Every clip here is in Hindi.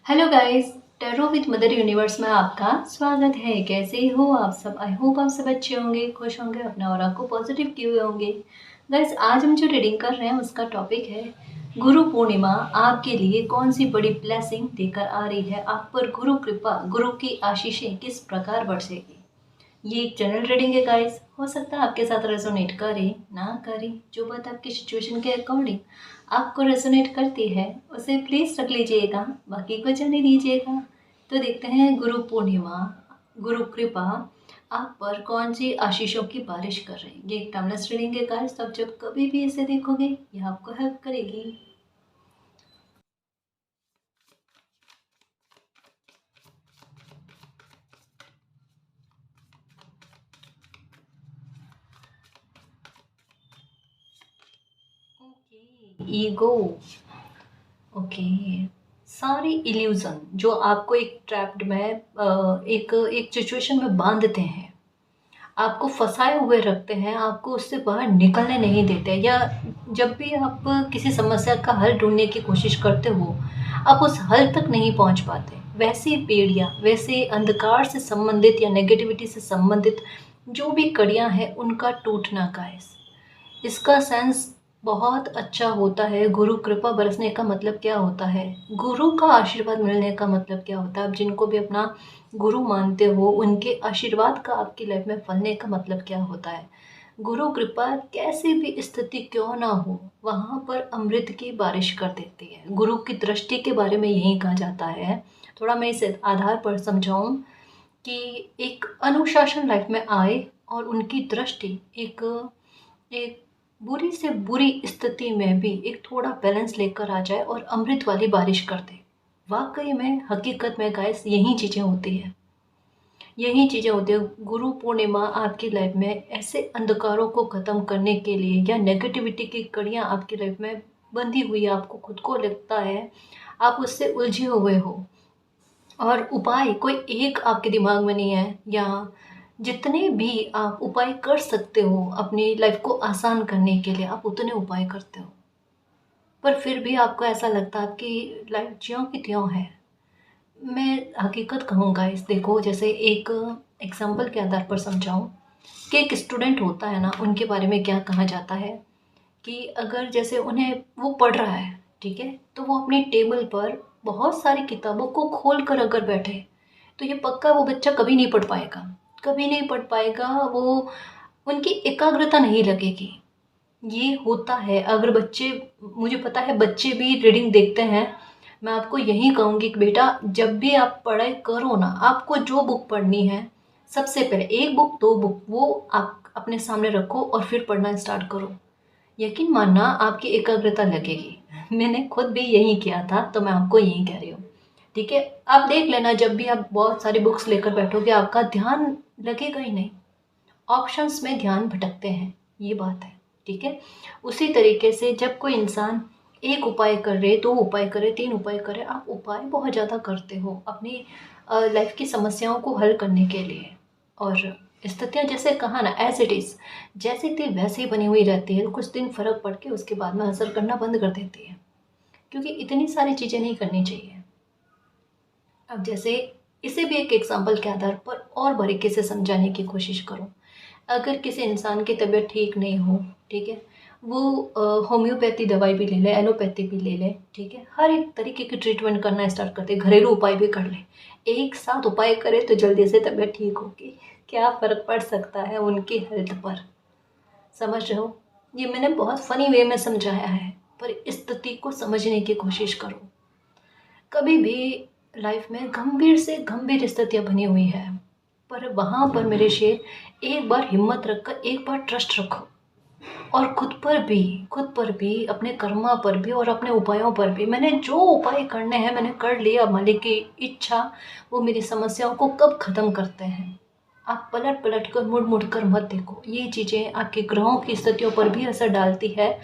Hello guys. Tarot with mother universe में आपका स्वागत है। कैसे हो आप सब? आई होप आप सब अच्छे होंगे, खुश होंगे, अपना और आपको पॉजिटिव किए हुए होंगे। गाइस, आज हम जो रीडिंग कर रहे हैं उसका टॉपिक है गुरु पूर्णिमा आपके लिए कौन सी बड़ी ब्लेसिंग देकर आ रही है। आप पर गुरु कृपा, गुरु की आशीषें किस प्रकार बरसेगी। ये एक जनरल रीडिंग है गाइस। हो सकता है आपके साथ रेजोनेट करे ना करे, जो बात आपकी सिचुएशन के अकॉर्डिंग आपको रेजोनेट करती है उसे प्लीज रख लीजिएगा, बाकी को जाने दीजिएगा। तो देखते हैं गुरु पूर्णिमा, गुरु कृपा आप पर कौन सी आशीषों की बारिश कर रही है। ये एक टाइमलेस रीडिंग है गाइस, तब जब कभी भी इसे देखोगे ये आपको हेल्प करेगी। Ego, okay. सारी इल्यूजन जो आपको एक ट्रैप्ड में एक एक सिचुएशन में बांधते हैं, आपको फंसाए हुए रखते हैं, आपको उससे बाहर निकलने नहीं देते, या जब भी आप किसी समस्या का हल ढूंढने की कोशिश करते हो आप उस हल तक नहीं पहुंच पाते। वैसी बेड़ियाँ, वैसे अंधकार से संबंधित या नेगेटिविटी से संबंधित जो भी कड़ियाँ हैं उनका टूटना गाइस, इसका सेंस बहुत अच्छा होता है। गुरु कृपा बरसने का मतलब क्या होता है, गुरु का आशीर्वाद मिलने का मतलब क्या होता है। आप जिनको भी अपना गुरु मानते हो उनके आशीर्वाद का आपकी लाइफ में फलने का मतलब क्या होता है। गुरु कृपा कैसी भी स्थिति क्यों ना हो वहाँ पर अमृत की बारिश कर देती है। गुरु की दृष्टि के बारे में यही कहा जाता है। थोड़ा मैं इस आधार पर समझाऊं कि एक अनुशासन लाइफ में आए और उनकी दृष्टि एक एक बुरी से बुरी स्थिति में भी एक थोड़ा बैलेंस लेकर आ जाए और अमृत वाली बारिश कर दे। वाकई में हकीकत में गाइस यही चीज़ें होती है, यही चीज़ें होती है। गुरु पूर्णिमा आपकी लाइफ में ऐसे अंधकारों को ख़त्म करने के लिए, या नेगेटिविटी की कड़ियाँ आपकी लाइफ में बंधी हुई है, आपको खुद को लगता है आप उससे उलझे हुए हो और उपाय कोई एक आपके दिमाग में नहीं है, या जितने भी आप उपाय कर सकते हो अपनी लाइफ को आसान करने के लिए आप उतने उपाय करते हो, पर फिर भी आपको ऐसा लगता है आपकी लाइफ ज्यों की त्यों है। मैं हकीकत कहूँगा इस, देखो जैसे एक एग्जाम्पल के आधार पर समझाऊँ कि एक स्टूडेंट होता है ना, उनके बारे में क्या कहा जाता है कि अगर जैसे उन्हें वो पढ़ रहा है, ठीक है, तो वो अपनी टेबल पर बहुत सारी किताबों को खोल कर अगर बैठे तो ये पक्का वो बच्चा कभी नहीं पढ़ पाएगा, कभी नहीं पढ़ पाएगा। वो उनकी एकाग्रता नहीं लगेगी। ये होता है अगर बच्चे, मुझे पता है बच्चे भी रीडिंग देखते हैं। मैं आपको यही कहूँगी कि बेटा जब भी आप पढ़ाई करो ना, आपको जो बुक पढ़नी है सबसे पहले एक बुक दो बुक वो आप अपने सामने रखो और फिर पढ़ना स्टार्ट करो। यकीन मानना आपकी एकाग्रता लगेगी। मैंने खुद भी यही किया था, तो मैं आपको यही कह रही हूँ। ठीक है, आप देख लेना जब भी आप बहुत सारी बुक्स लेकर बैठोगे आपका ध्यान लगेगा ही नहीं, ऑप्शंस में ध्यान भटकते हैं, ये बात है। ठीक है, उसी तरीके से जब कोई इंसान एक उपाय कर रहे, दो उपाय करे, तीन उपाय करे, आप उपाय बहुत ज़्यादा करते हो अपनी लाइफ की समस्याओं को हल करने के लिए, और स्थितियाँ जैसे कहा ना एज इट इज़, जैसे थी वैसे ही बनी हुई रहती है। कुछ दिन फर्क पड़ के उसके बाद में असर करना बंद कर देती है, क्योंकि इतनी सारी चीज़ें नहीं करनी चाहिए। अब जैसे इसे भी एक एग्जाम्पल के आधार पर और बारीकी से समझाने की कोशिश करूँ। अगर किसी इंसान की तबीयत ठीक नहीं हो, ठीक है, वो होम्योपैथी दवाई भी ले ले, एलोपैथी भी ले ले, ठीक है, हर एक तरीके की ट्रीटमेंट करना स्टार्ट करते, घरेलू उपाय भी कर ले, एक साथ उपाय करे तो जल्दी से तबीयत ठीक होगी। क्या फ़र्क पड़ सकता है उनकी हेल्थ पर, समझ रहे हो। ये मैंने बहुत फ़नी वे में समझाया है, पर इस स्थिति को समझने की कोशिश करो। कभी भी लाइफ में गंभीर से गंभीर स्थितियाँ बनी हुई है, पर वहाँ पर मेरे शेर एक बार हिम्मत रखकर एक बार ट्रस्ट रखो, और खुद पर भी अपने कर्मा पर भी और अपने उपायों पर भी। मैंने जो उपाय करने हैं मैंने कर लिया, मालिक की इच्छा वो मेरी समस्याओं को कब ख़त्म करते हैं। आप पलट पलट कर मुड़ मुड़ कर मत देखो, ये चीज़ें आपके ग्रहों की स्थितियों पर भी असर डालती है,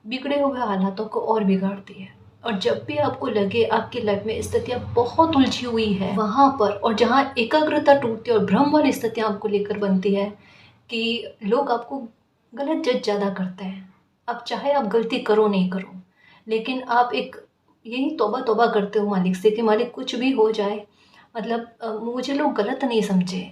बिगड़े हुए हालातों को और बिगाड़ती है। और जब भी आपको लगे आपकी लाइफ में स्थितियाँ बहुत उलझी हुई है वहाँ पर, और जहाँ एकाग्रता टूटती है और भ्रम वाली स्थितियाँ आपको लेकर बनती है कि लोग आपको गलत जज ज़्यादा करते हैं। अब चाहे आप गलती करो नहीं करो, लेकिन आप एक यही तौबा तौबा करते हो मालिक से कि मालिक कुछ भी हो जाए, मतलब मुझे लोग गलत नहीं समझे।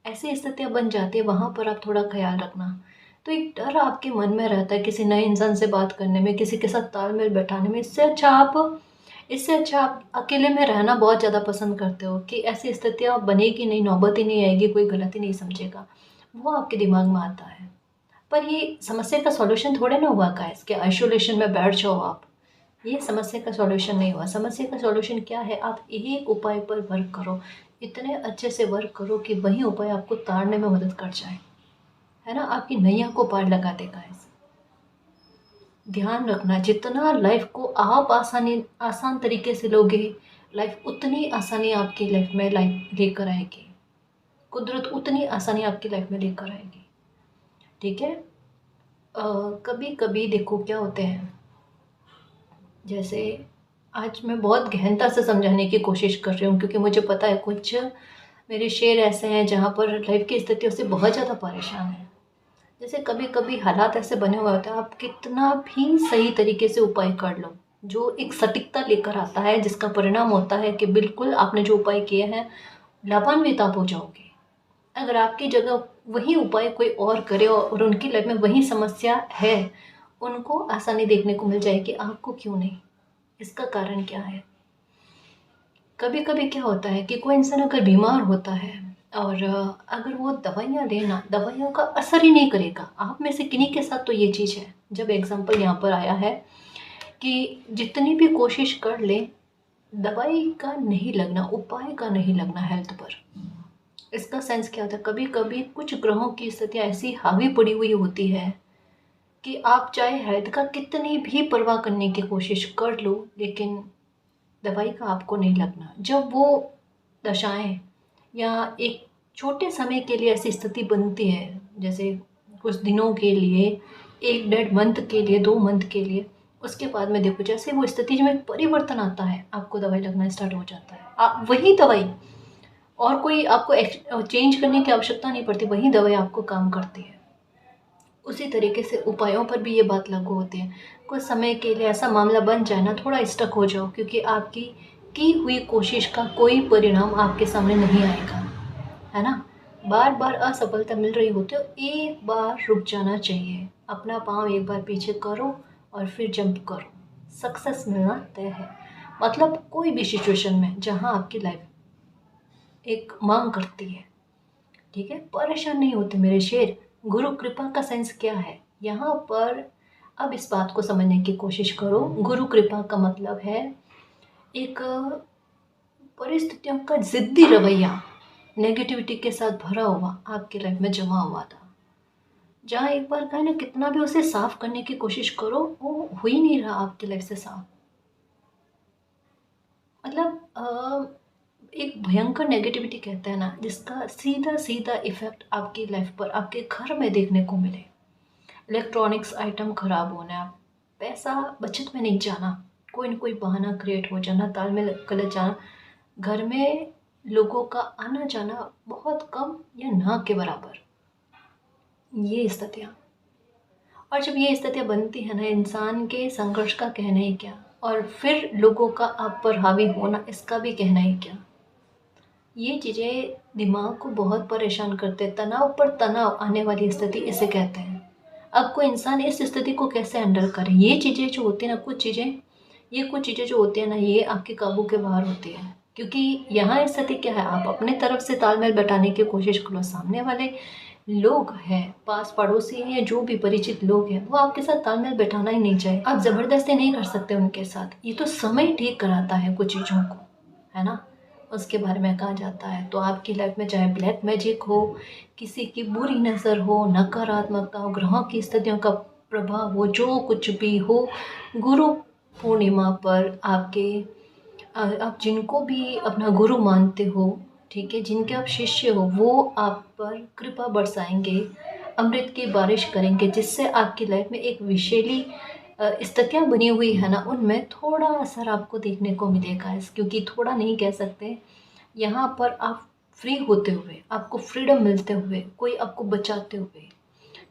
ऐसी स्थितियाँ बन जाती है, वहाँ पर आप थोड़ा ख्याल रखना। तो एक डर आपके मन में रहता है किसी नए इंसान से बात करने में, किसी के साथ तालमेल बैठाने में। इससे अच्छा आप अकेले में रहना बहुत ज़्यादा पसंद करते हो कि ऐसी स्थितियाँ बनेगी नहीं, नौबत ही नहीं आएगी, कोई गलती नहीं समझेगा। वो आपके दिमाग में आता है। पर ये समस्या का सॉल्यूशन थोड़े ना हुआ गाइस कि आइसोलेशन में बैठ जाओ आप। ये समस्या का सॉल्यूशन नहीं हुआ। समस्या का सॉल्यूशन क्या है? आप एक उपाय पर वर्क करो, इतने अच्छे से वर्क करो कि वही उपाय आपको तारने में मदद कर जाए, है ना? आपकी नैया को पार लगा देगा। इस ध्यान रखना, जितना लाइफ को आप आसान तरीके से लोगे, लाइफ उतनी आसानी आपकी लाइफ में लाइफ लेकर आएगी। कुदरत उतनी आसानी आपकी लाइफ में लेकर आएगी। ठीक है? कभी कभी देखो क्या होते हैं, जैसे आज मैं बहुत गहनता से समझाने की कोशिश कर रही हूँ क्योंकि मुझे पता है कुछ मेरे शेर ऐसे हैं जहाँ पर लाइफ की स्थितियों से बहुत ज़्यादा परेशान हैं। जैसे कभी कभी हालात ऐसे बने हुए होते हैं, आप कितना भी सही तरीके से उपाय कर लो, जो एक सटीकता लेकर आता है, जिसका परिणाम होता है कि बिल्कुल आपने जो उपाय किए हैं लाभान्वित आप हो जाओगे। अगर आपकी जगह वही उपाय कोई और करे और उनकी लाइफ में वही समस्या है, उनको आसानी देखने को मिल जाएगी, आपको क्यों नहीं? इसका कारण क्या है? कभी कभी क्या होता है कि कोई इंसान अगर बीमार होता है और अगर वो दवाइयाँ लेना, दवाइयों का असर ही नहीं करेगा। आप में से किन्हीं के साथ तो ये चीज़ है, जब एग्जाम्पल यहाँ पर आया है कि जितनी भी कोशिश कर ले, दवाई का नहीं लगना, उपाय का नहीं लगना हेल्थ पर। इसका सेंस क्या होता है? कभी कभी कुछ ग्रहों की स्थितियाँ ऐसी हावी पड़ी हुई होती है कि आप चाहे हेल्थ का कितनी भी परवाह करने की कोशिश कर लो, लेकिन दवाई का आपको नहीं लगना। जब वो दशाएं या एक छोटे समय के लिए ऐसी स्थिति बनती है, जैसे कुछ दिनों के लिए, 1 डेढ़ मंथ के लिए, 2 मंथ के लिए, उसके बाद में देखो जैसे वो स्थिति में परिवर्तन आता है, आपको दवाई लगना स्टार्ट हो जाता है। आप वही दवाई, और कोई आपको चेंज करने की आवश्यकता नहीं पड़ती, वही दवाई आपको काम करती है। उसी तरीके से उपायों पर भी ये बात लागू होती है। कुछ समय के लिए ऐसा मामला बन जाए ना, थोड़ा स्टक हो जाओ, क्योंकि आपकी की हुई कोशिश का कोई परिणाम आपके सामने नहीं आएगा, है ना? बार बार असफलता मिल रही होती है, एक बार रुक जाना चाहिए, अपना पाँव एक बार पीछे करो और फिर जंप करो। सक्सेस मिलना तय है। मतलब कोई भी सिचुएशन में जहाँ आपकी लाइफ एक मांग करती है, ठीक है? परेशान नहीं होते मेरे शेर। गुरु कृपा का सेंस क्या है यहाँ पर? अब इस बात को समझने की कोशिश करो। गुरु कृपा का मतलब है एक परिस्थितियों का जिद्दी रवैया, नेगेटिविटी के साथ भरा हुआ आपकी लाइफ में जमा हुआ था, जहाँ एक बार कहा ना, कितना भी उसे साफ करने की कोशिश करो, वो हो ही नहीं रहा आपकी लाइफ से साफ। मतलब एक भयंकर नेगेटिविटी कहते हैं ना, जिसका सीधा सीधा इफेक्ट आपकी लाइफ पर, आपके घर में देखने को मिले। इलेक्ट्रॉनिक्स आइटम खराब होना, पैसा बचत में नहीं जाना, कोई न कोई बहाना क्रिएट हो जाना, तालमेल गलत जाना, घर में लोगों का आना जाना बहुत कम या ना के बराबर, ये स्थितियाँ। और जब ये स्थितियाँ बनती है ना, इंसान के संघर्ष का कहना ही क्या, और फिर लोगों का आप पर हावी होना, इसका भी कहना ही क्या। ये चीज़ें दिमाग को बहुत परेशान करते हैं। तनाव पर तनाव आने वाली स्थिति इसे कहते हैं। अब कोई इंसान इस स्थिति को कैसे हैंडल करे? ये चीज़ें जो होती है ना, कुछ चीज़ें जो होती है ना, ये आपके काबू के बाहर होती है। क्योंकि यहाँ स्थिति क्या है, आप अपने तरफ से तालमेल बैठाने की कोशिश करो, सामने वाले लोग हैं, पास पड़ोसी हैं, या जो भी परिचित लोग हैं, वो आपके साथ तालमेल बैठाना ही नहीं चाहे। आप ज़बरदस्ती नहीं कर सकते उनके साथ, ये तो समय ठीक कराता है कुछ चीज़ों को, है ना? उसके बारे में कहा जाता है। तो आपकी लाइफ में चाहे ब्लैक मैजिक हो, किसी की बुरी नज़र हो, नकारात्मकता हो, ग्रहों की स्थितियों का प्रभाव हो, जो कुछ भी हो, गुरु पूर्णिमा पर आप जिनको भी अपना गुरु मानते हो, ठीक है, जिनके आप शिष्य हो, वो आप पर कृपा बरसाएंगे, अमृत की बारिश करेंगे, जिससे आपकी लाइफ में एक विशेली स्थितियाँ बनी हुई है ना, उनमें थोड़ा असर आपको देखने को मिलेगा। क्योंकि थोड़ा नहीं कह सकते, यहाँ पर आप फ्री होते हुए, आपको फ्रीडम मिलते हुए, कोई आपको बचाते हुए,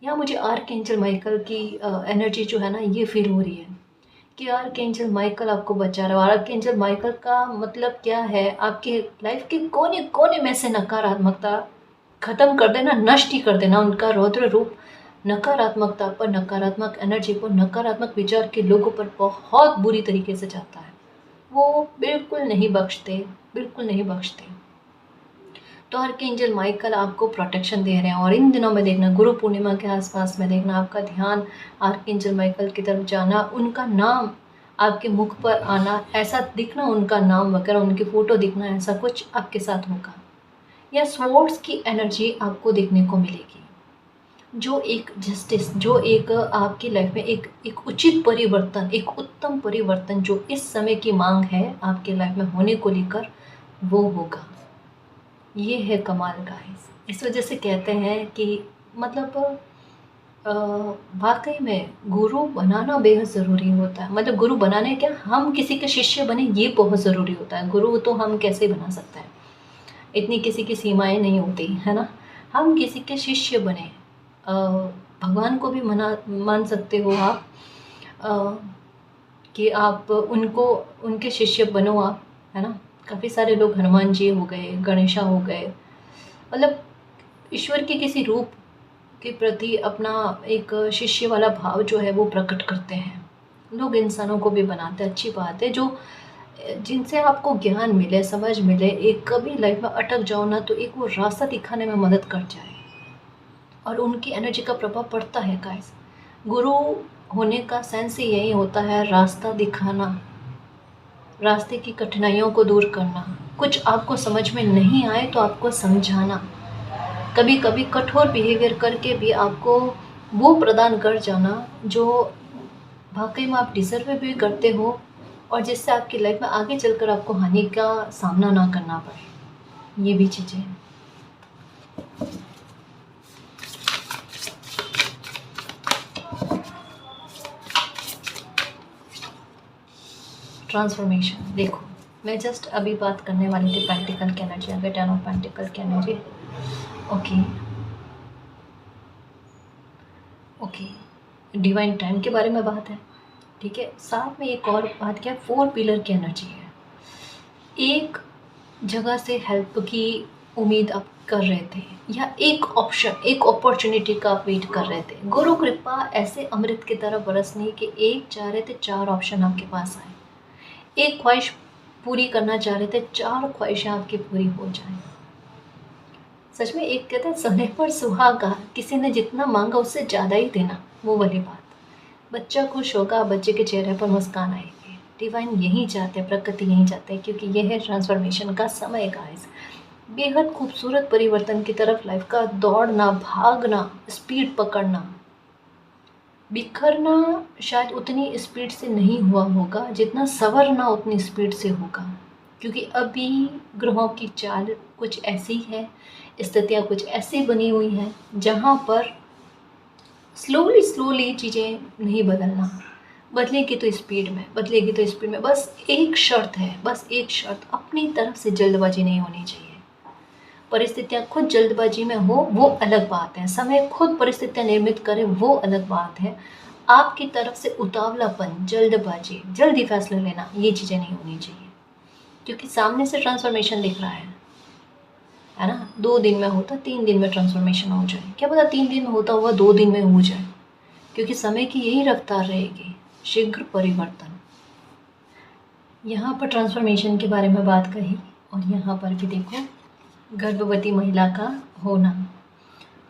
यहाँ मुझे आर्कएंजल माइकल की एनर्जी जो है ना, ये फील हो रही है कि आर्कएंजल माइकल आपको बचा रहा है। और आर्कएंजल माइकल का मतलब क्या है, आपके लाइफ के कोने कोने में से नकारात्मकता खत्म कर देना, नष्ट ही कर देना। उनका रौद्र रूप नकारात्मकता पर, नकारात्मक एनर्जी पर, नकारात्मक विचार के लोगों पर बहुत बुरी तरीके से जाता है। वो बिल्कुल नहीं बख्शते, बिल्कुल नहीं बख्शते। तो आर्कएंजल माइकल आपको प्रोटेक्शन दे रहे हैं। और इन दिनों में देखना, गुरु पूर्णिमा के आसपास में देखना, आपका ध्यान आर्कएंजल माइकल की तरफ जाना, उनका नाम आपके मुख पर आना, ऐसा दिखना उनका नाम वगैरह, उनकी फ़ोटो दिखना, ऐसा कुछ आपके साथ होगा। या स्वॉर्ड्स की एनर्जी आपको देखने को मिलेगी, जो एक जस्टिस, जो एक आपकी लाइफ में एक उचित परिवर्तन, एक उत्तम परिवर्तन जो इस समय की मांग है आपकी लाइफ में होने को लेकर, वो होगा। ये है कमाल गाइस। इस वजह से कहते हैं कि मतलब वाकई में गुरु बनाना बेहद ज़रूरी होता है। मतलब गुरु बनाने क्या, हम किसी के शिष्य बने, ये बहुत ज़रूरी होता है। गुरु तो हम कैसे बना सकते हैं, इतनी किसी की सीमाएं नहीं होती है ना। हम किसी के शिष्य बने, भगवान को भी मान सकते हो आप, कि आप उनको, उनके शिष्य बनो आप, है ना। काफ़ी सारे लोग हनुमान जी हो गए, गणेशा हो गए, मतलब ईश्वर के किसी रूप के प्रति अपना एक शिष्य वाला भाव जो है वो प्रकट करते हैं। लोग इंसानों को भी बनाते हैं, अच्छी बात है। जो जिनसे आपको ज्ञान मिले, समझ मिले, एक कभी लाइफ में अटक जाओ ना, तो एक वो रास्ता दिखाने में मदद कर जाए, और उनकी एनर्जी का प्रभाव पड़ता है गाइस। गुरु होने का सेंस ही यही होता है, रास्ता दिखाना, रास्ते की कठिनाइयों को दूर करना, कुछ आपको समझ में नहीं आए तो आपको समझाना, कभी कभी कठोर बिहेवियर करके भी आपको वो प्रदान कर जाना जो वाकई में आप डिज़र्व भी करते हो, और जिससे आपकी लाइफ में आगे चलकर आपको हानि का सामना ना करना पड़े। ये भी चीज़ें हैं। ट्रांसफॉर्मेशन देखो, मैं जस्ट अभी बात करने वाली थी पेंटिकल की एनर्जी, अगर 10 ऑफ पेंटिकल की energy. Okay okay, divine time के बारे में बात है, ठीक है। साथ में एक और बात क्या है, 4 पिलर की एनर्जी है। एक जगह से हेल्प की उम्मीद आप कर रहे थे, या एक ऑप्शन, एक अपॉर्चुनिटी का आप वेट कर रहे थे। गुरु कृपा ऐसे अमृत की तरह बरसनी कि एक चाह रहे थे 4 ऑप्शन आपके पास आए, एक ख्वाहिश पूरी करना चाह रहे थे, 4 ख्वाहिशें आपकी पूरी हो जाएं। सच में एक कहते हैं सोने पर सुहागा, किसी ने जितना मांगा उससे ज़्यादा ही देना, वो वाली बात। बच्चा खुश होगा, बच्चे के चेहरे पर मुस्कान आएगी। डिवाइन यही चाहते हैं, प्रकृति यही चाहते हैं, क्योंकि यह है ट्रांसफॉर्मेशन का समय गाइस। बेहद खूबसूरत परिवर्तन की तरफ लाइफ का दौड़ना, भागना, स्पीड पकड़ना। बिखरना शायद उतनी स्पीड से नहीं हुआ होगा जितना संवरना उतनी स्पीड से होगा, क्योंकि अभी ग्रहों की चाल कुछ ऐसी है, स्थितियाँ कुछ ऐसी बनी हुई हैं जहाँ पर स्लोली स्लोली चीज़ें नहीं बदलना, बदलेगी तो स्पीड में, बदलेगी तो स्पीड में। बस एक शर्त है, बस एक शर्त, अपनी तरफ से जल्दबाजी नहीं होनी चाहिए। परिस्थितियाँ खुद जल्दबाजी में हो वो अलग बात है, समय खुद परिस्थितियाँ निर्मित करे वो अलग बात है। आपकी तरफ से उतावलापन, जल्दबाजी, जल्दी फैसला लेना, ये चीज़ें नहीं होनी चाहिए, क्योंकि सामने से ट्रांसफॉर्मेशन दिख रहा है ना। 2 दिन में होता, 3 दिन में ट्रांसफॉर्मेशन हो जाए, क्या पता 3 दिन में होता हुआ 2 दिन में हो जाए, क्योंकि समय की यही रफ्तार रहेगी, शीघ्र परिवर्तन। यहाँ पर ट्रांसफॉर्मेशन के बारे में बात कही, और यहाँ पर भी देखो गर्भवती महिला का होना,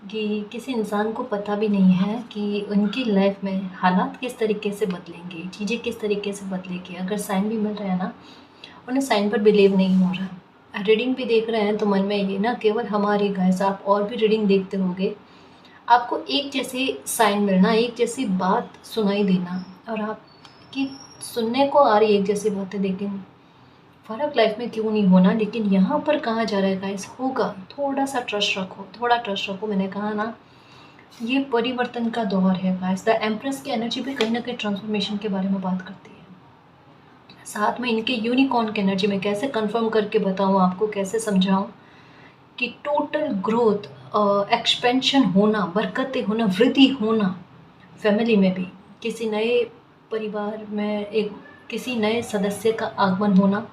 कि किसी इंसान को पता भी नहीं है कि उनकी लाइफ में हालात किस तरीके से बदलेंगे, चीज़ें किस तरीके से बदलेंगी। अगर साइन भी मिल रहा है ना, उन्हें साइन पर बिलीव नहीं हो रहा। रीडिंग भी देख रहे हैं तो मन में ये ना केवल हमारी गाइस, आप और भी रीडिंग देखते होंगे, आपको एक जैसे साइन मिलना, एक जैसी बात सुनाई देना, और आपकी सुनने को आ रही एक जैसी बातें, लेकिन फ़र्क लाइफ में क्यों नहीं होना। लेकिन यहाँ पर कहा जा रहा है गाइस, होगा, थोड़ा सा ट्रस्ट रखो, थोड़ा ट्रस्ट रखो। मैंने कहा ना, ये परिवर्तन का दौर है गाइस। द एम्प्रेस की एनर्जी भी कहीं ना कहीं ट्रांसफॉर्मेशन के बारे में बात करती है। साथ में इनके यूनिकॉर्न की एनर्जी में कैसे कंफर्म करके बताऊँ आपको, कैसे समझाऊँ कि टोटल ग्रोथ, एक्सपेंशन होना, बरकतें होना, वृद्धि होना, फैमिली में भी किसी नए परिवार में एक किसी नए सदस्य का आगमन होना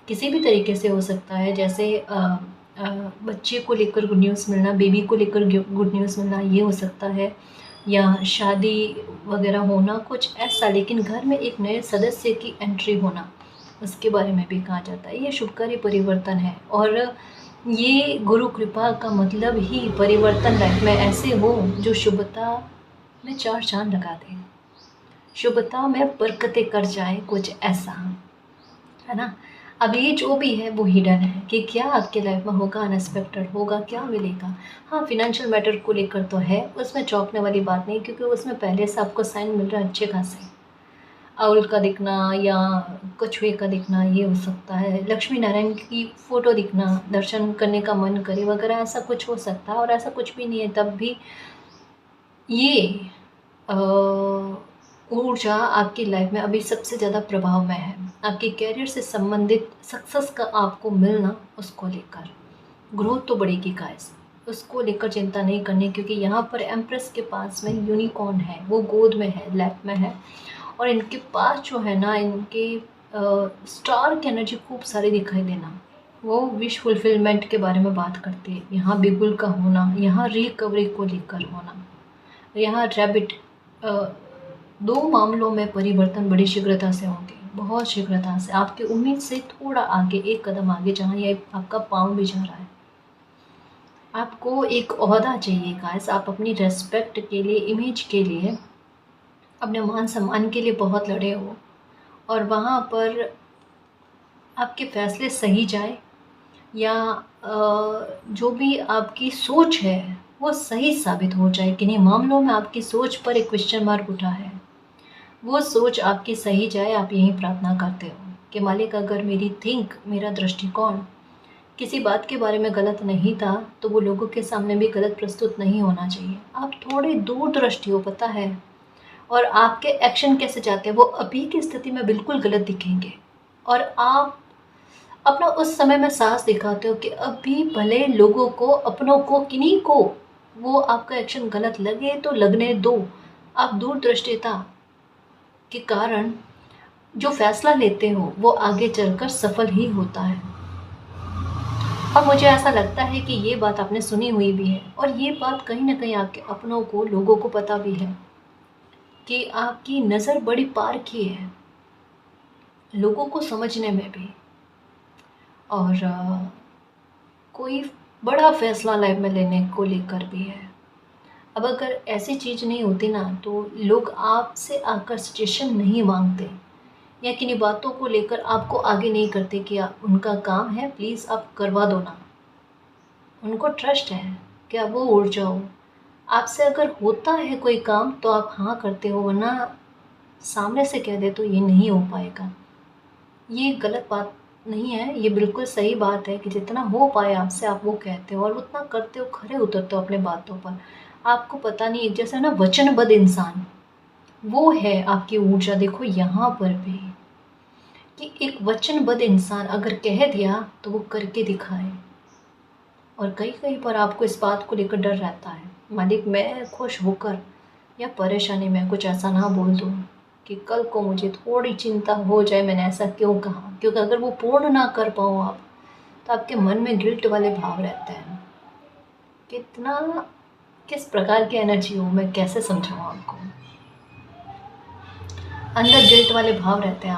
किसी भी तरीके से हो सकता है, जैसे बच्चे को लेकर गुड न्यूज़ मिलना, बेबी को लेकर गुड न्यूज़ मिलना, ये हो सकता है, या शादी वगैरह होना कुछ ऐसा। लेकिन घर में एक नए सदस्य की एंट्री होना, उसके बारे में भी कहा जाता है। ये शुभकारी परिवर्तन है, और ये गुरु कृपा का मतलब ही परिवर्तन लाइफ में ऐसे हो जो शुभता में चार चांद लगा दे, शुभता में बरकतें कर जाए, कुछ ऐसा, है ना। अब ये जो भी है वो हिडन है कि क्या आपके लाइफ में होगा, अनएक्सपेक्टेड होगा, क्या मिलेगा। हाँ, फिनेंशियल मैटर को लेकर तो है, उसमें चौंकने वाली बात नहीं, क्योंकि उसमें पहले से आपको साइन मिल रहा है अच्छे खासे। आउल का दिखना या कछुए का दिखना, ये हो सकता है। लक्ष्मी नारायण की फ़ोटो दिखना, दर्शन करने का मन करे वगैरह, ऐसा कुछ हो सकता है। और ऐसा कुछ भी नहीं है तब भी ये ऊर्जा आपकी लाइफ में अभी सबसे ज़्यादा प्रभाव में है। आपके करियर से संबंधित सक्सेस का आपको मिलना, उसको लेकर ग्रोथ तो बढ़ेगी गाइस, उसको लेकर चिंता नहीं करनी, क्योंकि यहाँ पर एम्प्रेस के पास में यूनिकॉर्न है, वो गोद में है, लैप में है, और इनके पास जो है ना, इनके स्टार की एनर्जी खूब सारी दिखाई देना। वो विश फुलफिलमेंट के बारे में बात करती है। यहाँ बिगुल का होना, यहाँ रिकवरी को लेकर होना, यहाँ रैबिट, दो मामलों में परिवर्तन बड़ी शीघ्रता से होंगे, बहुत शीघ्रता से, आपकी उम्मीद से थोड़ा आगे, एक कदम आगे, जहाँ ये आपका पाँव भी जा रहा है। आपको एक ओहदा चाहिए गाइस, आप अपनी रेस्पेक्ट के लिए, इमेज के लिए, अपने मान सम्मान के लिए बहुत लड़े हो, और वहाँ पर आपके फैसले सही जाए, या जो भी आपकी सोच है वो सही साबित हो जाए। किन्हीं मामलों में आपकी सोच पर एक क्वेश्चन मार्क उठा है, वो सोच आपकी सही जाए, आप यही प्रार्थना करते हो कि मालिक, अगर मेरा दृष्टिकोण किसी बात के बारे में गलत नहीं था, तो वो लोगों के सामने भी गलत प्रस्तुत नहीं होना चाहिए। आप थोड़े दूरदृष्टि हो, पता है, और आपके एक्शन कैसे जाते हैं वो अभी की स्थिति में बिल्कुल गलत दिखेंगे, और आप अपना उस समय में साहस दिखाते हो कि अभी भले लोगों को, अपनों को, किन्हीं को वो आपका एक्शन गलत लगे तो लगने दो। आप दूरदृष्टिता के कारण जो फैसला लेते हो वो आगे चलकर सफल ही होता है। और मुझे ऐसा लगता है कि ये बात आपने सुनी हुई भी है, और ये बात कहीं ना कहीं आपके अपनों को, लोगों को पता भी है कि आपकी नज़र बड़ी पार की है, लोगों को समझने में भी। और कोई बड़ा फैसला लाइफ में लेने को लेकर भी है। अब अगर ऐसी चीज़ नहीं होती ना, तो लोग आपसे आकर सजेशन नहीं मांगते, या किन्हीं बातों को लेकर आपको आगे नहीं करते कि उनका काम है, प्लीज़ आप करवा दो ना। उनको ट्रस्ट है कि आप वो उड़ जाओ। आपसे अगर होता है कोई काम तो आप हाँ करते हो, वरना सामने से कह दे तो ये नहीं हो पाएगा। ये गलत बात नहीं है, ये बिल्कुल सही बात है कि जितना हो पाए आपसे आप वो कहते हो, और उतना करते हो, खरे उतरते हो अपने बातों पर। आपको पता नहीं, एक जैसे ना वचनबद्ध इंसान, वो है आपकी ऊर्जा। देखो यहाँ पर भी कि एक वचनबद्ध इंसान अगर कह दिया तो वो करके दिखाए। और कई कई पर आपको इस बात को लेकर डर रहता है, मालिक मैं खुश होकर या परेशानी में कुछ ऐसा ना बोल दूँ कि कल को मुझे थोड़ी चिंता हो जाए, मैंने ऐसा क्यों कहा। क्योंकि अगर वो पूर्ण ना कर पाओ आप, तो आपके मन में गिल्ट वाले भाव रहते हैं। कितना, किस प्रकार की एनर्जी हो, मैं कैसे समझाऊँ आपको। अंदर गिल्ट वाले भाव रहते हैं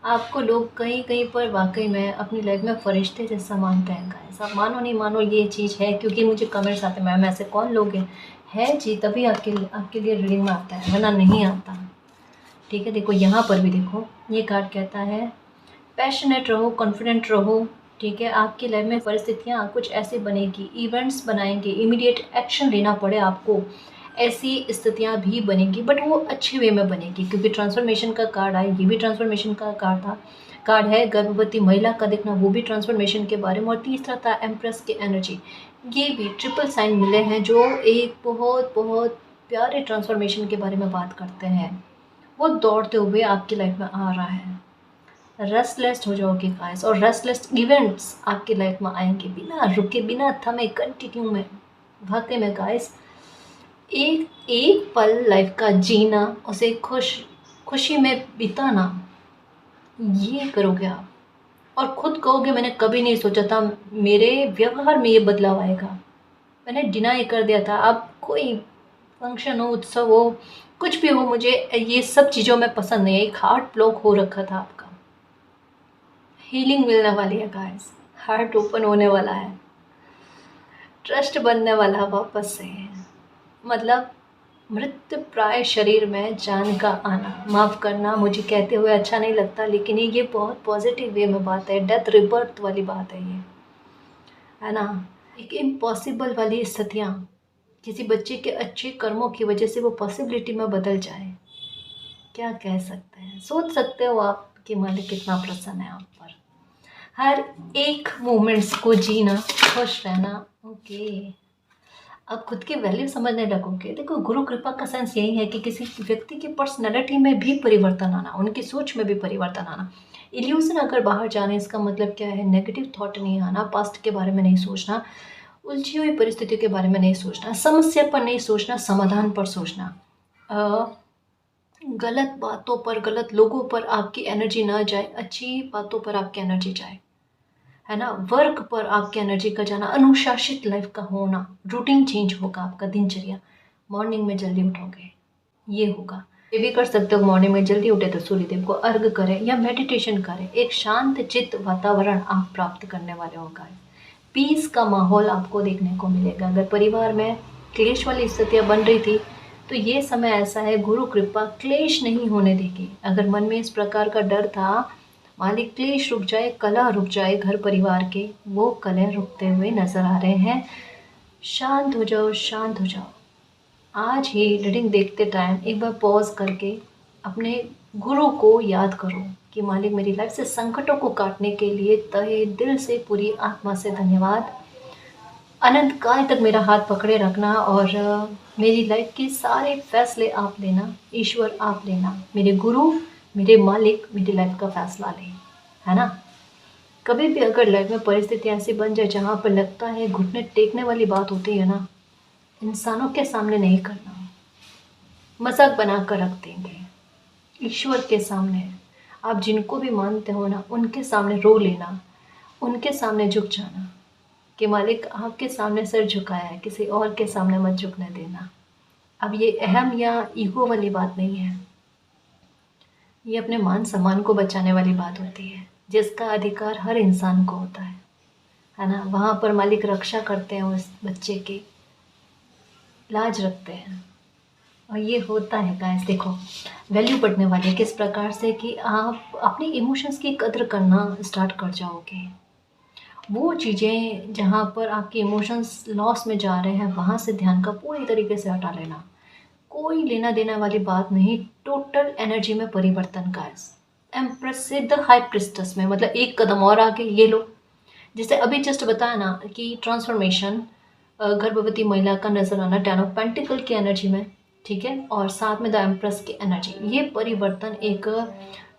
आपको लोग कहीं कहीं पर वाकई में अपनी लाइफ में फरिश्ते जैसा मानते हैं गाइस। आप मानो नहीं मानो, ये चीज़ है, क्योंकि मुझे कमेंट्स आते हैं, मैम ऐसे कौन लोग हैं, है जी, तभी आपके लिए रीडिंग में आता है, वरना नहीं आता। ठीक है, देखो यहाँ पर भी देखो, ये कार्ड कहता है पैशनेट रहो, कॉन्फिडेंट रहो। ठीक है, आपकी लाइफ में परिस्थितियाँ कुछ ऐसी बनेगी, इवेंट्स बनाएंगे, इमीडिएट एक्शन लेना पड़े आपको, ऐसी स्थितियाँ भी बनेगी, बट वो अच्छे वे में बनेगी, क्योंकि ट्रांसफॉर्मेशन का कार्ड आए, ये भी ट्रांसफॉर्मेशन का कार्ड है। गर्भवती महिला का देखना, वो भी ट्रांसफॉर्मेशन के बारे में। और तीसरा था एम्प्रेस की एनर्जी, ये भी ट्रिपल साइन मिले हैं, जो एक बहुत बहुत प्यारे ट्रांसफॉर्मेशन के बारे में बात करते हैं। वो दौड़ते हुए आपकी लाइफ में आ रहा है। रेस्टलेस हो जाओगे गाइस, और रेस्टलेस इवेंट्स आपकी लाइफ में आएंगे, बिना रुके, बिना थमे, कंटिन्यू में। वाकई में गाइस, एक एक पल लाइफ का जीना, उसे खुशी में बिताना, ये करोगे आप और खुद कहोगे मैंने कभी नहीं सोचा था मेरे व्यवहार में ये बदलाव आएगा। मैंने डिनाई कर दिया था। अब कोई फंक्शन हो, उत्सव हो, कुछ भी हो, मुझे ये सब चीज़ों में पसंद नहीं है। एक हार्ट ब्लॉक हो रखा था आपका। हीलिंग मिलने वाली है गाइस, हार्ट ओपन होने वाला है, ट्रस्ट बनने वाला है वापस से। मतलब मृत प्राय शरीर में जान का आना। माफ़ करना मुझे कहते हुए अच्छा नहीं लगता, लेकिन ये बहुत पॉजिटिव वे में बात है। डेथ रिबर्थ वाली बात है ये, है ना। एक इम्पॉसिबल वाली स्थितियाँ, किसी बच्चे के अच्छे कर्मों की वजह से वो पॉसिबिलिटी में बदल जाए। क्या कह सकते हैं, सोच सकते हो आप कि मालिक कितना प्रसन्न है आप पर। हर एक मोमेंट्स को जीना, खुश रहना। ओके, अब खुद की वैल्यू समझने लगोगे। देखो, गुरु कृपा का सेंस यही है कि किसी व्यक्ति की पर्सनैलिटी में भी परिवर्तन आना, उनकी सोच में भी परिवर्तन आना। इल्यूजन अगर बाहर जाने, इसका मतलब क्या है? नेगेटिव थॉट नहीं आना, पास्ट के बारे में नहीं सोचना, उलझी हुई परिस्थितियों के बारे में नहीं सोचना, समस्या पर नहीं सोचना, समाधान पर सोचना। गलत बातों पर, गलत लोगों पर आपकी एनर्जी ना जाए, अच्छी बातों पर आपकी एनर्जी जाए, है ना। वर्क पर आपकी एनर्जी का जाना, अनुशासित लाइफ का होना, रूटीन चेंज होगा आपका, दिनचर्या। मॉर्निंग में जल्दी उठोगे, ये होगा। ये भी कर सकते हो, मॉर्निंग में जल्दी उठे तो सूर्यदेव को अर्घ करें या मेडिटेशन करें। एक शांत चित्त वातावरण आप प्राप्त करने वाले होगा। पीस का माहौल आपको देखने को मिलेगा। अगर परिवार में क्लेश वाली स्थितियाँ बन रही थी, तो ये समय ऐसा है, गुरु कृपा क्लेश नहीं होने देगी। अगर मन में इस प्रकार का डर था, मालिक क्लेश रुक जाए, कलह रुक जाए घर परिवार के, वो कलह रुकते हुए नजर आ रहे हैं। शांत हो जाओ, शांत हो जाओ। आज ही रीडिंग देखते टाइम एक बार पॉज करके अपने गुरु को याद करो कि मालिक, मेरी लाइफ से संकटों को काटने के लिए तहे दिल से, पूरी आत्मा से धन्यवाद। अनंत काल तक मेरा हाथ पकड़े रखना और मेरी लाइफ के सारे फैसले आप लेना, ईश्वर आप लेना, मेरे गुरु, मेरे मालिक मेरी लाइफ का फैसला ले, है ना। कभी भी अगर लाइफ में परिस्थिति ऐसी बन जाए जहाँ पर लगता है घुटने टेकने वाली बात होती है ना, इंसानों के सामने नहीं करना, मजाक बना कर रख देंगे। ईश्वर के सामने, आप जिनको भी मानते हो ना, उनके सामने रो लेना, उनके सामने झुक जाना कि मालिक आपके सामने सर झुकाया है, किसी और के सामने मत झुकने देना। अब ये अहम या ईगो वाली बात नहीं है, ये अपने मान सम्मान को बचाने वाली बात होती है, जिसका अधिकार हर इंसान को होता है ना। वहाँ पर मालिक रक्षा करते हैं उस बच्चे की, लाज रखते हैं। और ये होता है गाइस, देखो वैल्यू बढ़ने वाली है किस प्रकार से कि आप अपनी इमोशंस की कद्र करना स्टार्ट कर जाओगे। वो चीज़ें जहाँ पर आपके इमोशंस लॉस में जा रहे हैं, वहाँ से ध्यान का पूरी तरीके से हटा लेना। कोई लेना देना वाली बात नहीं, टोटल एनर्जी में परिवर्तन का। एम्प्रेस से द हाई प्रिस्टस में, मतलब एक कदम और आगे ये लो। जैसे अभी जस्ट बताया ना कि ट्रांसफॉर्मेशन, गर्भवती महिला का नजर आना 10 ऑफ पेंटिकल की एनर्जी में, ठीक है, और साथ में द एम्प्रेस की एनर्जी। ये परिवर्तन एक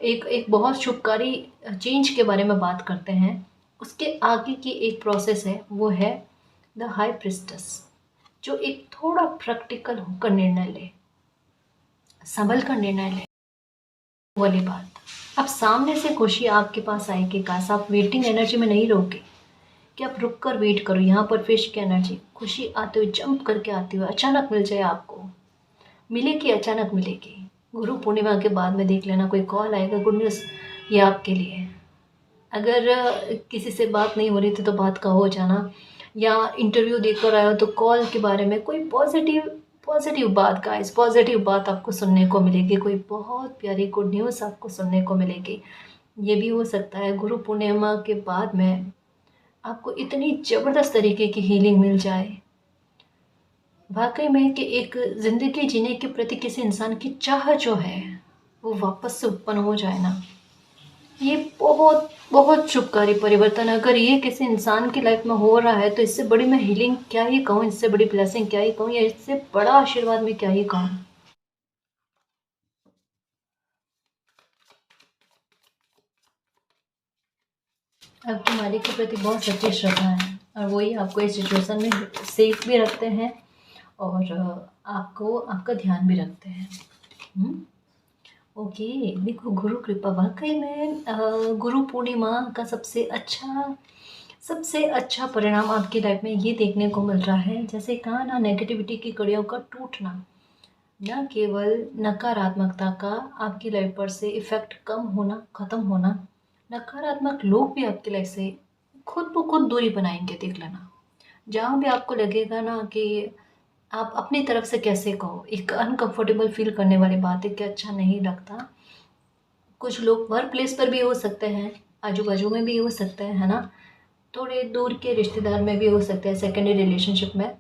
एक एक बहुत शुभकारी चेंज के बारे में बात करते हैं। उसके आगे की एक प्रोसेस है, वो है द हाई प्रिस्टस, जो एक थोड़ा प्रैक्टिकल होकर निर्णय ले, संभल कर निर्णय ले वाली बात। अब सामने से खुशी आपके पास आएगी, काश आप वेटिंग एनर्जी में नहीं रहोगे कि आप रुक कर वेट करो। यहाँ पर फिश की एनर्जी, खुशी आते हुए जंप करके आती हुई अचानक मिल जाए आपको, मिलेगी, अचानक मिलेगी। गुरु पूर्णिमा के बाद में देख लेना, कोई कॉल आएगा, गुड न्यूज़ ये आपके लिए। अगर किसी से बात नहीं हो रही थी तो बात का हो जाना, या इंटरव्यू देकर आए हो तो कॉल के बारे में कोई पॉजिटिव पॉजिटिव बात, गाइस पॉजिटिव बात आपको सुनने को मिलेगी। कोई बहुत प्यारी गुड न्यूज़ आपको सुनने को मिलेगी। ये भी हो सकता है गुरु पूर्णिमा के बाद में आपको इतनी ज़बरदस्त तरीके की हीलिंग मिल जाए वाकई में, कि एक ज़िंदगी जीने के प्रति किसी इंसान की चाह जो है वो वापस से उत्पन्न हो जाए ना। ये बहुत बहुत शुभकारी परिवर्तन, अगर ये किसी इंसान की लाइफ में हो रहा है तो इससे बड़ी मैं हीलिंग क्या ही कहूँ, इससे बड़ी ब्लेसिंग क्या ही कहूँ, या इससे बड़ा आशीर्वाद मैं क्या ही कहूँ। आपके मालिक के प्रति बहुत सच्ची श्रद्धा है और वही आपको इस सिचुएशन में सेफ भी रखते हैं और आपको आपका ध्यान भी रखते हैं। हुँ? ओके, देखो गुरु कृपा वाक़ई में गुरु पूर्णिमा का सबसे अच्छा परिणाम आपकी लाइफ़ में ये देखने को मिल रहा है, जैसे कहा ना नेगेटिविटी की कड़ियों का टूटना, न केवल नकारात्मकता का आपकी लाइफ़ पर से इफ़ेक्ट कम होना, ख़त्म होना, नकारात्मक लोग भी आपकी लाइफ़ से खुद ब खुद दूरी बनाएँगे, देख लेना। जहाँ भी आपको लगेगा ना कि आप अपनी तरफ से कैसे कहो, एक अनकंफर्टेबल फ़ील करने वाली बात है कि अच्छा नहीं लगता। कुछ लोग वर्क प्लेस पर भी हो सकते हैं, आजू-बाजू में भी हो सकते हैं, है ना? थोड़े दूर के रिश्तेदार में भी हो सकते हैं, सेकेंडरी रिलेशनशिप में।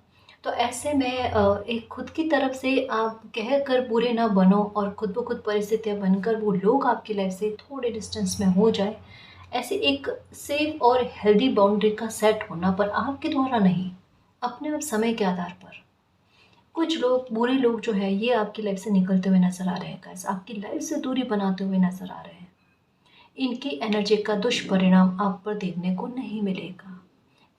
तो ऐसे में एक खुद की तरफ से आप कह कर बुरे ना बनो और खुद ब खुद परिस्थितियाँ बनकर वो लोग आपकी लाइफ़ से थोड़े डिस्टेंस में हो जाएँ। ऐसे एक सेफ और हेल्दी बाउंड्री का सेट होना, पर आपके द्वारा नहीं, अपने आप समय के आधार पर। कुछ लोग, बुरे लोग जो है, ये आपकी लाइफ़ से निकलते हुए नज़र आ रहे हैं गाइस, आपकी लाइफ़ से दूरी बनाते हुए नज़र आ रहे हैं। इनकी एनर्जी का दुष्परिणाम आप पर देखने को नहीं मिलेगा।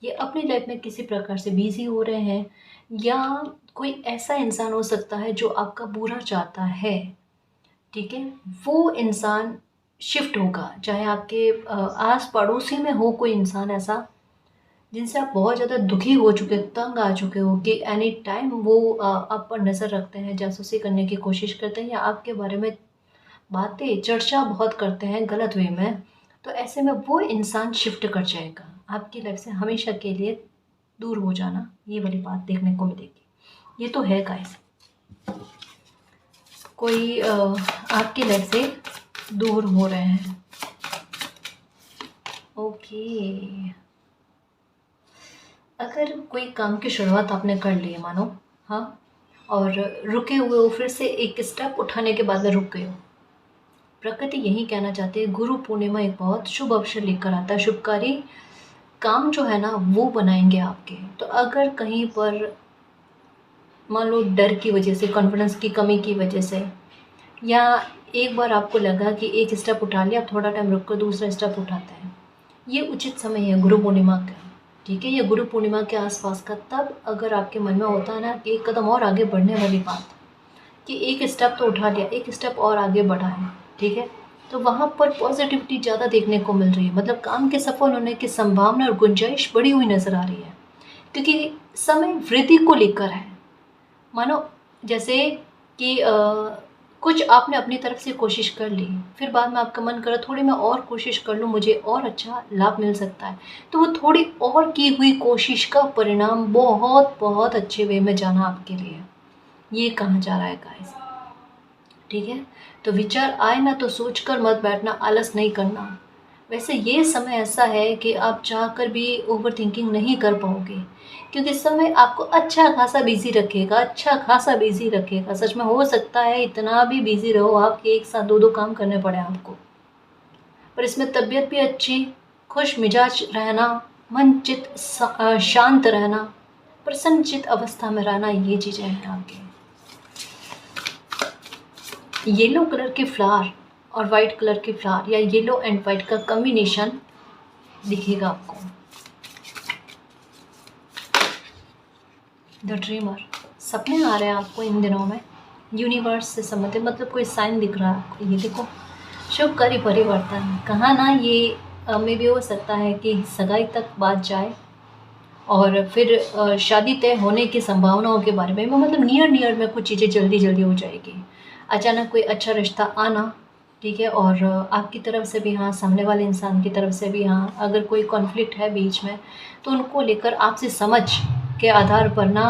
ये अपनी लाइफ में किसी प्रकार से बिज़ी हो रहे हैं, या कोई ऐसा इंसान हो सकता है जो आपका बुरा चाहता है, ठीक है? वो इंसान शिफ्ट होगा, चाहे आपके आस-पड़ोसी में हो कोई इंसान ऐसा जिनसे आप बहुत ज़्यादा दुखी हो चुके, तंग आ चुके हो कि एनी टाइम वो आप पर नज़र रखते हैं, जासूसी करने की कोशिश करते हैं, या आपके बारे में बातें, चर्चा बहुत करते हैं गलत वे में, तो ऐसे में वो इंसान शिफ्ट कर जाएगा। आपकी लाइफ़ से हमेशा के लिए दूर हो जाना, ये वाली बात देखने को मिलेगी। ये तो है गाइस। कोई आपकी लाइफ़ से दूर हो रहे हैं। ओके। अगर कोई काम की शुरुआत आपने कर ली है मानो, हाँ? और रुके हुए हो, फिर से एक स्टेप उठाने के बाद में रुक गए हो। प्रकृति यही कहना चाहती है, गुरु पूर्णिमा एक बहुत शुभ अवसर लेकर आता है, शुभकारी काम जो है ना वो बनाएँगे आपके। तो अगर कहीं पर मान लो डर की वजह से, कॉन्फिडेंस की कमी की वजह से, या एक बार आपको लगा कि एक स्टेप उठा लिया, अब थोड़ा टाइम रुक कर दूसरा स्टेप उठाते हैं, ये उचित समय है गुरु पूर्णिमा का, ठीक है? ये गुरु पूर्णिमा के आसपास का, तब अगर आपके मन में होता है ना कि एक कदम और आगे बढ़ने वाली बात, कि एक स्टेप तो उठा लिया, एक स्टेप और आगे बढ़ा है, ठीक है? तो वहाँ पर पॉजिटिविटी ज़्यादा देखने को मिल रही है, मतलब काम के सफल होने की संभावना और गुंजाइश बढ़ी हुई नज़र आ रही है, क्योंकि समय वृद्धि को लेकर है। मानो जैसे कि कुछ आपने अपनी तरफ से कोशिश कर ली, फिर बाद में आपका मन करा थोड़ी मैं और कोशिश कर लूँ, मुझे और अच्छा लाभ मिल सकता है, तो वो थोड़ी और की हुई कोशिश का परिणाम बहुत बहुत अच्छे वे में जाना आपके लिए, ये कहा जा रहा है गाइस, ठीक है? तो विचार आए ना तो सोच कर मत बैठना, आलस नहीं करना। वैसे ये समय ऐसा है कि आप चाहकर भी ओवरथिंकिंग नहीं कर पाओगे, क्योंकि इस समय आपको अच्छा खासा बिज़ी रखेगा, अच्छा खासा बिज़ी रखेगा। सच में हो सकता है इतना भी बिज़ी रहो आप कि एक साथ 2-2 काम करने पड़े आपको। पर इसमें तबीयत भी अच्छी, खुश मिजाज रहना, मन चित्त शांत रहना, प्रसन्नचित्त अवस्था में रहना, ये चीज़ें हैं आपकी। येलो कलर के फ्लावर और वाइट कलर के फ्लावर, या येलो एंड वाइट का कॉम्बिनेशन दिखेगा आपको। द ड्रीमर, सपने आ रहे हैं आपको इन दिनों में, यूनिवर्स से संबंधित, मतलब कोई साइन दिख रहा है आपको। ये देखो, शुभकारी परिवर्तन, कहा ना ये में भी हो सकता है कि सगाई तक बात जाए, और फिर शादी तय होने की संभावनाओं के बारे में, मतलब नियर नियर में कुछ चीज़ें जल्दी जल्दी हो जाएगी। अचानक कोई अच्छा रिश्ता आना, ठीक है? और आपकी तरफ से भी हाँ, सामने वाले इंसान की तरफ से भी हाँ, अगर कोई कॉन्फ्लिक्ट है बीच में, तो उनको लेकर आपसी समझ के आधार पर ना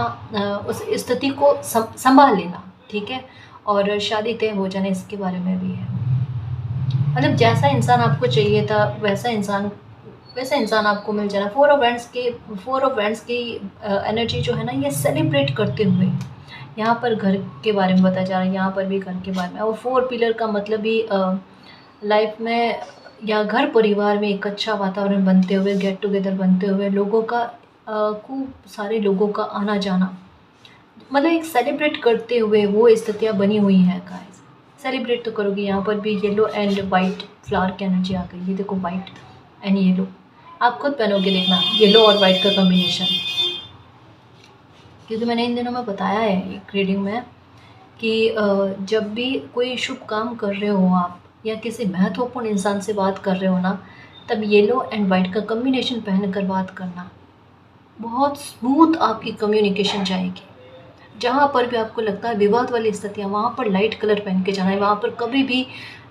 उस स्थिति को संभाल लेना, ठीक है? और शादी तय हो जाने, इसके बारे में भी है। मतलब जैसा इंसान आपको चाहिए था, वैसा इंसान आपको मिल जाना। फोर ऑफ वैंड्स की एनर्जी जो है ना, ये सेलिब्रेट करते हुए यहाँ पर घर के बारे में बताया जा रहा है, यहाँ पर भी घर के बारे में। और 4 पिलर का मतलब भी लाइफ में या घर परिवार में एक अच्छा वातावरण बनते हुए, गेट टुगेदर बनते हुए, लोगों का खूब सारे लोगों का आना जाना, मतलब एक सेलिब्रेट करते हुए वो स्थितियाँ बनी हुई हैं गाइस। सेलिब्रेट तो करोगे। यहाँ पर भी येलो एंड वाइट फ्लावर की एनर्जी आ गई, ये देखो वाइट एंड येलो, आप खुद पहनोगे देखना, येलो और वाइट का कॉम्बिनेशन। क्योंकि मैंने इन दिनों में बताया है एक रीडिंग में कि जब भी कोई शुभ काम कर रहे हो आप या किसी महत्वपूर्ण इंसान से बात कर रहे हो ना, तब येलो एंड वाइट का कॉम्बिनेशन पहन कर बात करना। बहुत स्मूथ आपकी कम्युनिकेशन जाएगी। जहाँ पर भी आपको लगता है विवाद वाली स्थितियाँ, वहाँ पर लाइट कलर पहन के जाना है। वहाँ पर कभी भी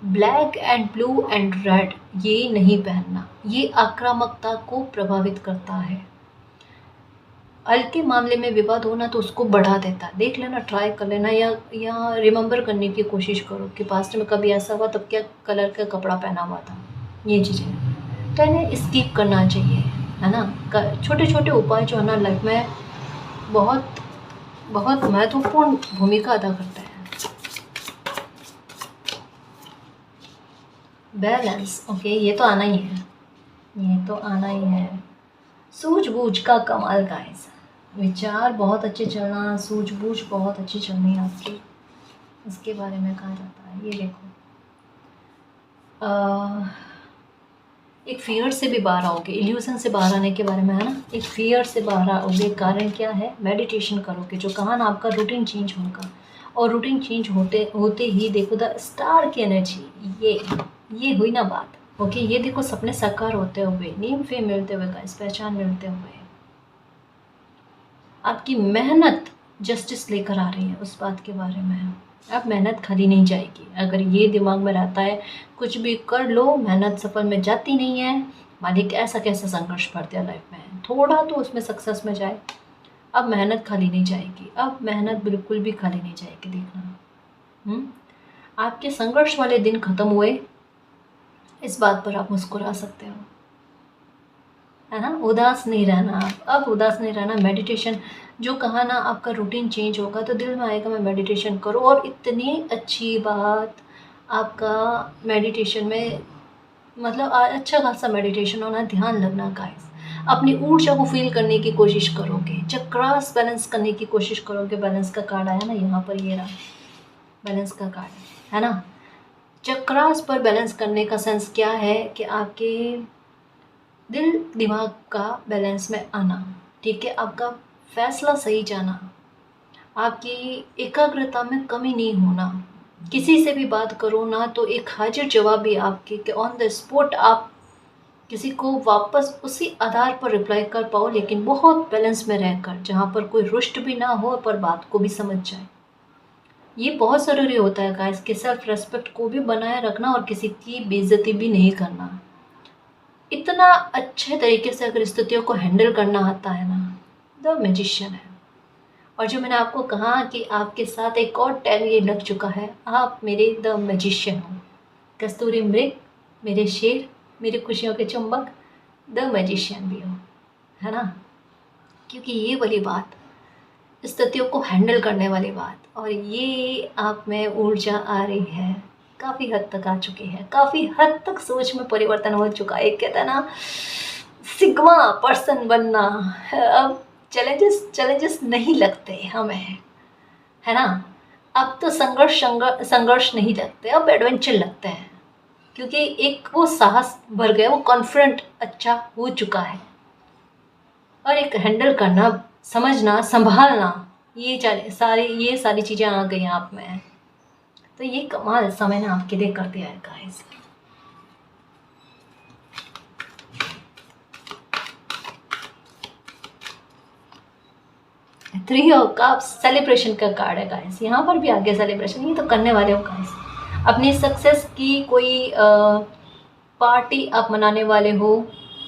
black and blue and red ये नहीं पहनना, ये आक्रामकता को प्रभावित करता है। हल्के मामले में विवाद होना तो उसको बढ़ा देता है। देख लेना, ट्राई कर लेना, या रिमेंबर करने की कोशिश करो कि पास्ट में कभी ऐसा हुआ तब क्या कलर का कपड़ा पहना हुआ था। ये चीज़ें तो इन्हें स्किप करना चाहिए, है ना। छोटे छोटे उपाय जो है ना लाइफ में बहुत बहुत महत्वपूर्ण भूमिका अदा करते हैं। बैलेंस, ओके, ये तो आना ही है, ये तो आना ही है। सूझबूझ का कमाल गाइस, विचार बहुत अच्छे चलना, सूझबूझ बहुत अच्छी चलनी है आपकी, इसके बारे में कहा जाता है। ये देखो, एक फियर से भी बाहर आओगे, इल्यूजन से बाहर आने के बारे में है ना। एक फियर से बाहर आओगे, कारण क्या है, मेडिटेशन करोगे, जो कहा ना आपका रूटीन चेंज होगा। और रूटीन चेंज होते होते ही देखो द स्टार की एनर्जी, ये हुई ना बात। ओके, ये देखो सपने साकार होते हुए, नीम फेम मिलते हुए, गाइस पहचान मिलते हुए, आपकी मेहनत जस्टिस लेकर आ रही है। उस बात के बारे में अब मेहनत खाली नहीं जाएगी। अगर ये दिमाग में रहता है कुछ भी कर लो मेहनत सफल में जाती नहीं है, मालिक ऐसा कैसा संघर्ष भर दिया लाइफ में, थोड़ा तो उसमें सक्सेस में जाए। अब मेहनत खाली नहीं जाएगी, अब मेहनत बिल्कुल भी खाली नहीं जाएगी, देखना। आपके संघर्ष वाले दिन खत्म हुए, इस बात पर आप मुस्कुरा सकते हो, है ना। उदास नहीं रहना, अब उदास नहीं रहना। मेडिटेशन जो कहा ना, आपका रूटीन चेंज होगा तो दिल में आएगा मैं मेडिटेशन करूँ। और इतनी अच्छी बात, आपका मेडिटेशन में मतलब अच्छा खासा मेडिटेशन होना, ध्यान लगना गाइस। अपनी ऊर्जा को फील करने की कोशिश करोगे, चक्रास बैलेंस करने की कोशिश करोगे। बैलेंस का कार्ड आया ना यहाँ पर, ये रहा बैलेंस का कार्ड, है ना। चक्रास पर बैलेंस करने का सेंस क्या है कि आपके दिल दिमाग का बैलेंस में आना, ठीक है, आपका फैसला सही जाना, आपकी एकाग्रता में कमी नहीं होना। किसी से भी बात करो ना तो एक हाजिर जवाब भी आपके, कि ऑन द स्पॉट आप किसी को वापस उसी आधार पर रिप्लाई कर पाओ, लेकिन बहुत बैलेंस में रहकर, जहाँ पर कोई रुष्ट भी ना हो पर बात को भी समझ जाए। ये बहुत ज़रूरी होता है गाइस कि सेल्फ रेस्पेक्ट को भी बनाए रखना और किसी की बेइज्जती भी नहीं करना। इतना अच्छे तरीके से अगर स्थितियों को हैंडल करना आता है ना, द मैजिशियन है। और जो मैंने आपको कहा कि आपके साथ एक और टैग ये लग चुका है, आप मेरे द मैजिशियन हो, कस्तूरी मृग, मेरे शेर, मेरी खुशियों के चुंबक, द मैजिशियन भी हो, है ना। क्योंकि ये वाली बात, स्थितियों को हैंडल करने वाली बात, और ये आप में ऊर्जा आ रही है, काफ़ी हद तक आ चुकी है, काफ़ी हद तक सोच में परिवर्तन हो चुका है। एक कहता है ना सिग्मा पर्सन बनना, अब चैलेंजेस नहीं लगते हमें, है ना। अब तो संघर्ष नहीं लगते, अब एडवेंचर लगते हैं। क्योंकि एक वो साहस भर गया, वो कॉन्फिडेंट अच्छा हो चुका है। और एक हैंडल करना, समझना, संभालना, ये सारी चीज़ें आ गई आप में। तो ये कमाल समय ने आपके लिए कर दिया है guys. Three of cups celebration का कार्ड है गाइस, यहाँ पर भी आगे सेलिब्रेशन, ये तो करने वाले हो गाइस। अपनी सक्सेस की कोई पार्टी आप मनाने वाले हो,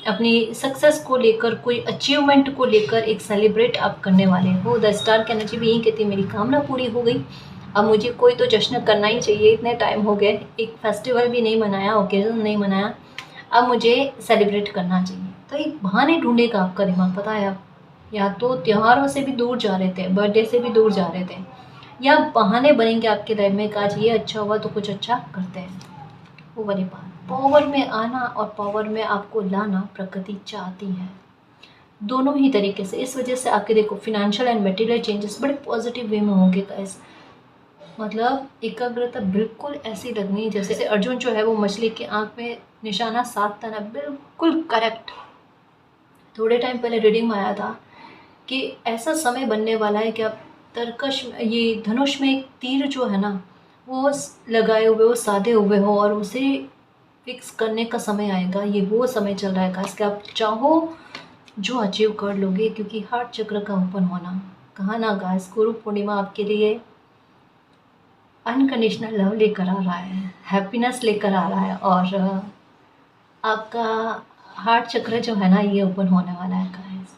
अपनी सक्सेस को लेकर, कोई अचीवमेंट को लेकर एक सेलिब्रेट आप करने वाले हो। द स्टार की एनर्जी भी यही कहती है, मेरी कामना पूरी हो गई, अब मुझे कोई तो जश्न करना ही चाहिए। इतने टाइम हो गए, एक फेस्टिवल भी नहीं मनाया, ओकेजन नहीं मनाया, अब मुझे सेलिब्रेट करना चाहिए। तो एक बहाने ढूंढेगा आपका दिमाग, पता है आप या तो त्योहारों से भी दूर जा रहे थे, बर्थडे से भी दूर जा रहे थे, या बहाने बनेंगे आपके लाइफ में, आज ये अच्छा हुआ तो कुछ अच्छा करते हैं। वो वाली बात, पावर में आना और पावर में आपको लाना प्रकृति चाहती है, दोनों ही तरीके से। इस वजह से आपके देखो फिनेंशियल एंड मटेरियल चेंजेस बड़े पॉजिटिव वे में होंगे गाइस। मतलब एकाग्रता बिल्कुल ऐसी लगनी जैसे अर्जुन जो है वो मछली की आंख में निशाना साधता ना, बिल्कुल करेक्ट। थोड़े टाइम पहले रीडिंग में आया था कि ऐसा समय बनने वाला है कि आप तरकश ये धनुष में एक तीर जो है ना वो लगाए हुए हो, साधे हुए हो, और उसे फिक्स करने का समय आएगा। ये वो समय चल रहा है गाइस कि आप चाहो जो अचीव कर लोगे, क्योंकि हार्ट चक्र का ओपन होना, कहा ना गाइस, गुरु पूर्णिमा आपके लिए अनकंडीशनल लव लेकर आ रहा है, हैप्पीनेस लेकर आ रहा है, और आपका हार्ट चक्र जो है ना ये ओपन होने वाला है गाइस।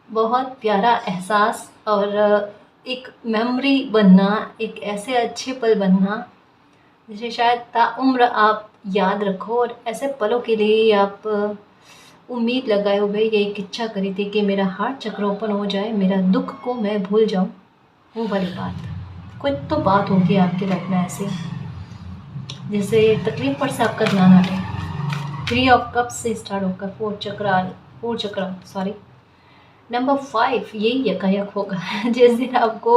बहुत प्यारा एहसास और एक मेमोरी बनना, एक ऐसे अच्छे पल बनना जिसे शायद ताउम्र आप याद रखो, और ऐसे पलों के लिए आप उम्मीद लगाए हुए ये एक इच्छा करी थी कि मेरा हार्ट चक्र ओपन हो जाए, मेरा दुख को मैं भूल जाऊँ। वो वाली बात, कुछ तो बात होगी आपकी लाइफ में ऐसी जिससे तकलीफ पर से आपका ध्यान हटे। 3 ऑफ कप्स से स्टार्ट होकर 4 चक्र सॉरी नंबर 5 यही यकायक होगा जिस दिन आपको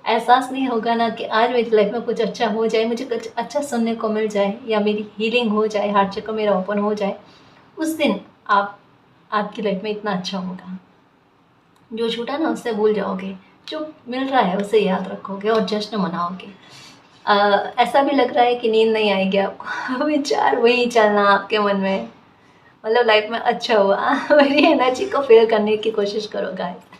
एहसास नहीं होगा ना कि आज मेरी लाइफ में कुछ अच्छा हो जाए, मुझे कुछ अच्छा सुनने को मिल जाए, या मेरी हीलिंग हो जाए, हार्ट चक्र मेरा ओपन हो जाए, उस दिन आपकी लाइफ में इतना अच्छा होगा। जो छूटा ना उससे भूल जाओगे, जो मिल रहा है उसे याद रखोगे और जश्न मनाओगे। ऐसा भी लग रहा है कि नींद नहीं आएगी आपको विचार वही चलना आपके मन में, मतलब लाइफ में अच्छा हुआ मेरी एनर्जी को फील करने की कोशिश करो गाइस।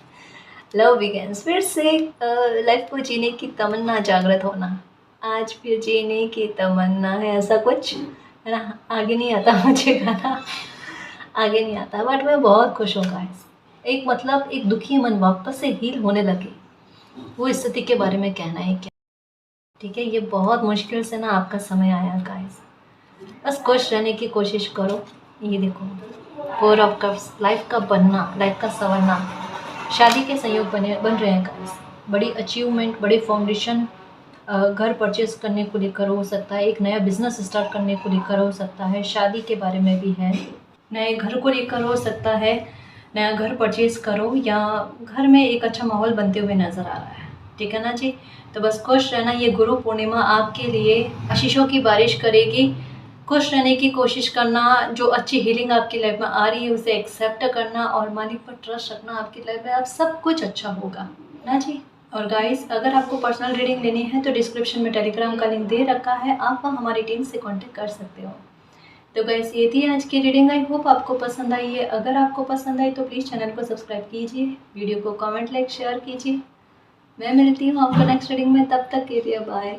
लव बिगेन्स, फिर से लाइफ को जीने की तमन्ना जागृत होना, आज फिर जीने की तमन्ना है, ऐसा कुछ है ना। आगे नहीं आता मुझे गाना, आगे नहीं आता, बट मैं बहुत खुश हूँ गाइस। एक मतलब एक दुखी मन वापस से हील होने लगे, वो स्थिति के बारे में कहना है क्या, ठीक है। ये बहुत मुश्किल से ना आपका समय आया गाइस, बस खुश रहने की कोशिश करो। ये देखो 4 ऑफ कप्स, लाइफ का बनना, लाइफ का संवरना, शादी के संयोग बन रहे हैं गाइस। बड़ी अचीवमेंट, बड़ी फाउंडेशन, घर परचेज करने को लेकर हो सकता है, एक नया बिजनेस स्टार्ट करने को लेकर हो सकता है, शादी के बारे में भी है, नए घर को लेकर हो सकता है, नया घर परचेज करो, या घर में एक अच्छा माहौल बनते हुए नज़र आ रहा है, ठीक है ना जी। तो बस खुश रहना, ये गुरु पूर्णिमा आपके लिए आशीषों की बारिश करेगी। खुश रहने की कोशिश करना, जो अच्छी हीलिंग आपकी लाइफ में आ रही है उसे एक्सेप्ट करना, और मालिक पर ट्रस्ट रखना, आपकी लाइफ में आप सब कुछ अच्छा होगा ना जी। और गाइस, अगर आपको पर्सनल रीडिंग लेनी है तो डिस्क्रिप्शन में टेलीग्राम का लिंक दे रखा है, आप वहाँ हमारी टीम से कांटेक्ट कर सकते हो। तो गाइस, ये थी आज की रीडिंग, आई होप आपको पसंद आई है। अगर आपको पसंद आई तो प्लीज़ चैनल को सब्सक्राइब कीजिए, वीडियो को कमेंट, लाइक, शेयर कीजिए। मैं मिलती हूँ आपको नेक्स्ट रीडिंग में, तब तक के लिए बाय।